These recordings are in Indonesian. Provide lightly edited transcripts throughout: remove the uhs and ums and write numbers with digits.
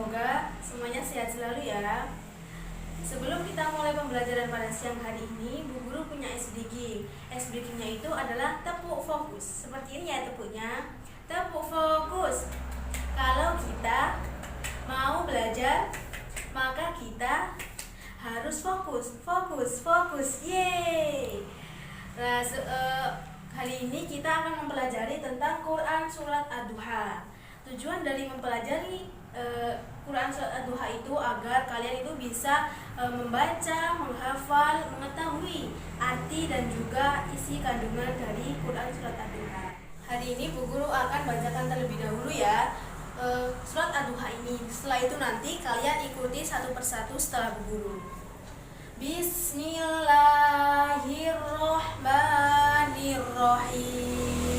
Semoga semuanya sehat selalu ya. Sebelum kita mulai pembelajaran pada siang hari ini, Bu Guru punya SDG. SDG-nya itu adalah tepuk fokus. Seperti ini ya tepuknya. Tepuk fokus. Kalau kita mau belajar, maka kita harus fokus. Fokus, fokus. Yeay. Nah, kali ini kita akan mempelajari tentang Quran Surat Ad-Duha. Tujuan dari mempelajari Quran Surat Ad-Duha itu agar kalian itu bisa membaca, menghafal, mengetahui arti dan juga isi kandungan dari Quran Surat Ad-Duha. Hari ini Bu Guru akan bacakan terlebih dahulu ya Surat Ad-Duha ini. Setelah itu nanti kalian ikuti satu persatu setelah Bu Guru. Bismillahirrahmanirrahim.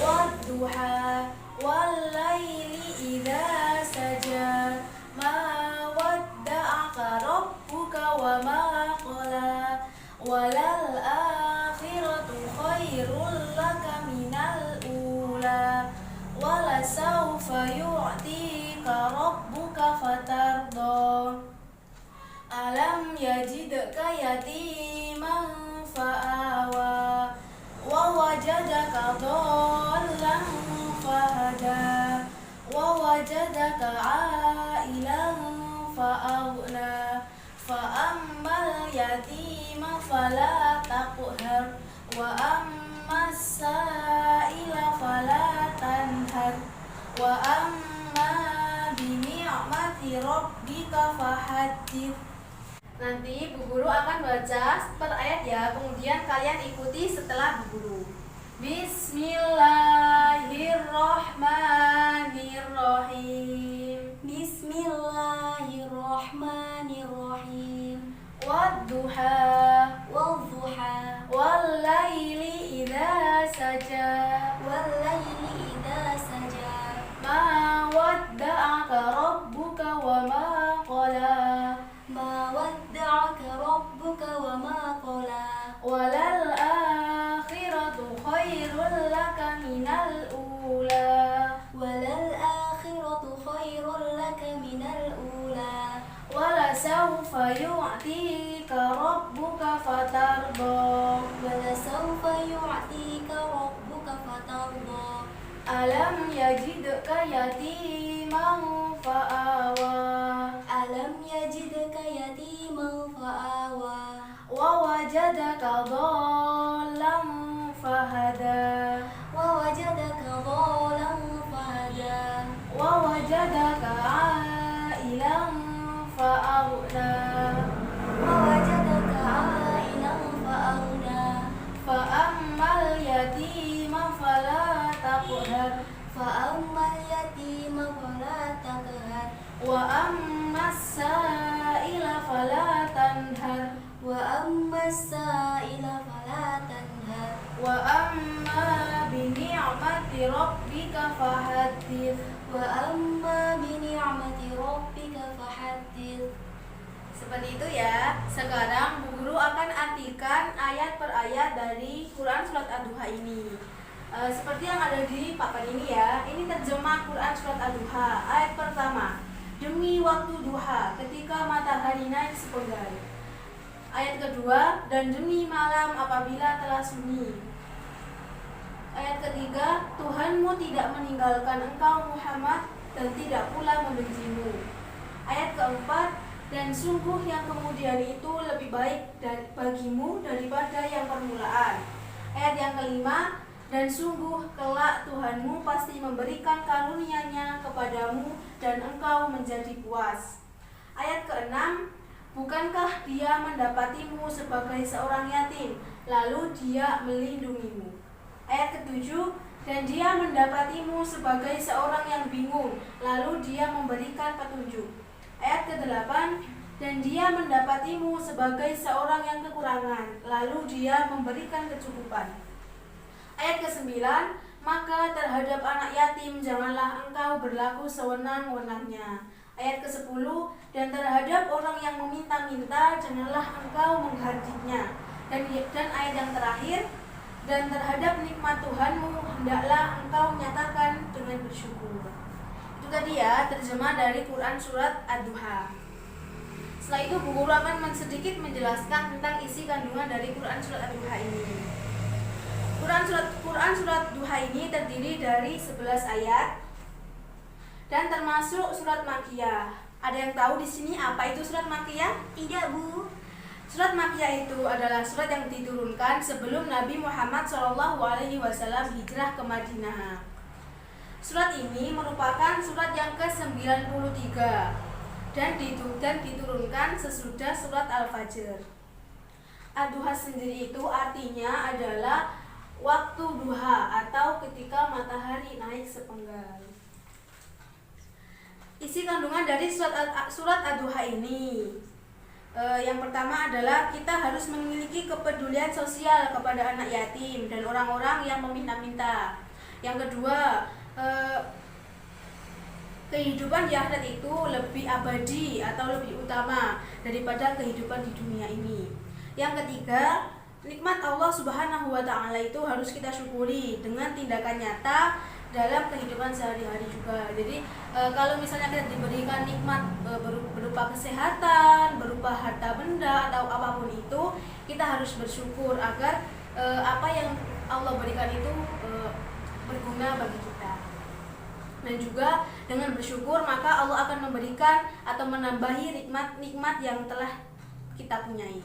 Wad-duha wal-laili idza saja, ma wadda'aka rabbuka wa ma qala, walal akhiratu khairul laka minal ula, wala sawfa yu'tika rabbuka fatarda. Alam yajidka yatiman fa'awa, wa wajadaka dhallan fahada, wa wajadaka ailan fa'aghna, fa'ammal yatima fala taqhar, wa ammas sa'ila fala tanhar, wa amma bi ni'mati rabbika fahaddits. Nanti Bu Guru akan baca per ayat ya, kemudian kalian ikuti setelah Bu Guru. Bismillahirrahmanirrahim. Bismillahirrahmanirrahim. Wad-duha wal-laili idza saja, Wal-laili idza saja. ma wadda'aka rabbuka wa ma qala, Ma wadda'aka rabbuka wa ma qala. walal akhiratu khairul laka minal ula, Walal akhiratu khairul laka minal ula. wala sawfa yu'tika rabbuka fatarda. Wala sawfa yu'tika rabbuka fatarda. Alam yajidka yatiman fa'awa, Alam yajidka yatiman fa'awa. wa wajadaka dhallan fahada, Wa wajadaka dhalan fahada. wa wajadaka ailan fa'aghna, Wa wajadaka ailan fa'aghna. fa'ammal yatima fala taqhar, Fa'ammal yatima fala taqhar. wa ammas sa'ila fala tanhar, Wa ammas sa'ila fala tanhar. wa amma bi ni'mati rabbika fahaddits. Wa amma bi ni'mati rabbika fahaddits. Seperti itu ya. Sekarang Bu Guru akan artikan ayat per ayat dari Quran Surat Ad-Duha ini. Seperti yang ada di papan ini ya. Ini terjemah Quran Surat Ad-Duha. Ayat pertama, demi waktu duha ketika matahari naik sepenggal. Ayat kedua, dan demi malam apabila telah sunyi. Ayat ketiga, Tuhanmu tidak meninggalkan engkau Muhammad dan tidak pula membencimu. Ayat keempat, dan sungguh yang kemudian itu lebih baik bagimu daripada yang permulaan. Ayat yang kelima, dan sungguh kelak Tuhanmu pasti memberikan karunia-Nya kepadamu dan engkau menjadi puas. Ayat keenam, bukankah Dia mendapatimu sebagai seorang yatim, lalu Dia melindungimu. Ayat ketujuh, dan Dia mendapatimu sebagai seorang yang bingung, lalu Dia memberikan petunjuk. Ayat ke-8, dan Dia mendapatimu sebagai seorang yang kekurangan, lalu Dia memberikan kecukupan. Ayat ke-9, maka terhadap anak yatim janganlah engkau berlaku sewenang-wenangnya. Ayat ke-10, dan terhadap orang yang meminta-minta janganlah engkau menghardiknya. Dan ayat yang terakhir, dan terhadap nikmat Tuhanmu hendaklah engkau nyatakan dengan bersyukur. Itu Itu tadi ya terjemah dari Quran surat Ad-Duha. Setelah itu Bu Guru akan sedikit menjelaskan tentang isi kandungan dari Quran surat Ad-Duha ini. Quran surat Duha ini terdiri dari 11 ayat dan termasuk surat Makkiyah. Ada yang tahu di sini apa itu surat Makkiyah? Tidak, Bu. Surat Makkiyah itu adalah surat yang diturunkan sebelum Nabi Muhammad SAW hijrah ke Madinah. Surat ini merupakan surat yang ke-93 dan diturunkan sesudah surat Al-Fajr. Ad-Duha sendiri itu artinya adalah waktu duha atau ketika matahari naik sepenggal. Isi kandungan dari surat Ad-Duha ini, yang pertama adalah kita harus memiliki kepedulian sosial kepada anak yatim dan orang-orang yang meminta-minta. Yang kedua, kehidupan di akhirat itu lebih abadi atau lebih utama daripada kehidupan di dunia ini. Yang ketiga, nikmat Allah Subhanahu wa Ta'ala itu harus kita syukuri dengan tindakan nyata dalam kehidupan sehari-hari juga. Jadi kalau misalnya kita diberikan nikmat berupa kesehatan, berupa harta benda atau apapun itu, kita harus bersyukur agar apa yang Allah berikan itu berguna bagi kita. Dan juga dengan bersyukur maka Allah akan memberikan atau menambahi nikmat-nikmat yang telah kita punyai.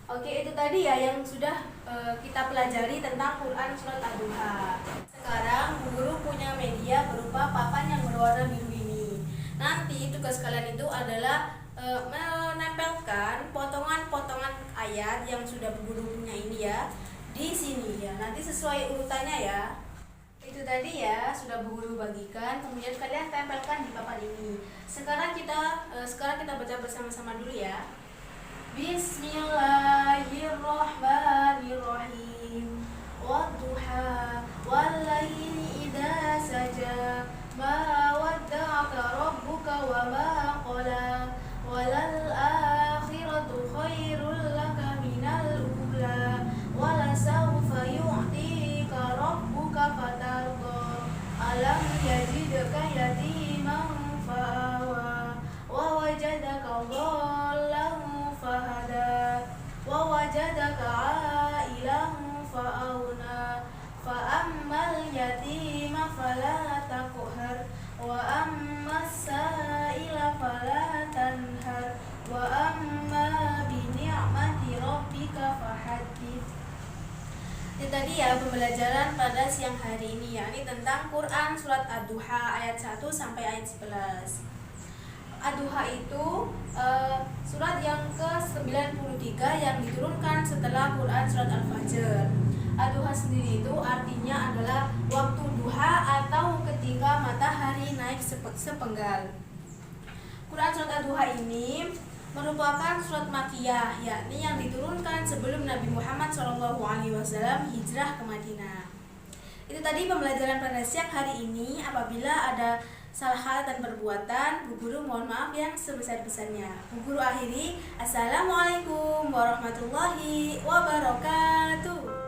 Oke, itu tadi ya yang sudah kita pelajari tentang Quran surat Ad-Duha. Sekarang Bu Guru punya media berupa papan yang berwarna biru ini. Nanti tugas kalian itu adalah menempelkan potongan-potongan ayat yang sudah Bu Guru punya ini ya di sini ya. Nanti sesuai urutannya ya. Itu tadi ya sudah Bu Guru bagikan, kemudian kalian tempelkan di papan ini. Sekarang kita baca bersama-sama dulu ya. Bismillahirrahmanirrahim. Wadduha wallaili idza saja ma wadda'aka rabbuka wa ma qala walal akhiratu khairul laka minal ula wala sawfa yu'tika rabbuka fatarda alam yajidka yatiman fa'awa wa wajadaka dhallan fahada wa wajadaka ailan fa'auna fa ammal yatima fala taqhar wa ammas sa'ila fala tanhar wa amma bi ni'mati rabbika fahaddits. Itu tadi ya pembelajaran pada siang hari ini, yakni tentang Quran surat Ad-Duha ayat 1 sampai ayat 11. Ad-Duha itu surat yang ke-93 yang diturunkan setelah Quran surat Al-Fajr. Ad-Duha sendiri itu artinya adalah waktu duha atau ketika matahari naik sepenggal. Quran surat Ad-Duha ini merupakan surat Makkiyah, yakni yang diturunkan sebelum Nabi Muhammad SAW hijrah ke Madinah. Itu tadi pembelajaran pada siang hari ini. Apabila ada salah kata dan perbuatan, Bu Guru mohon maaf yang sebesar-besarnya. Bu Guru akhiri, Assalamualaikum warahmatullahi wabarakatuh.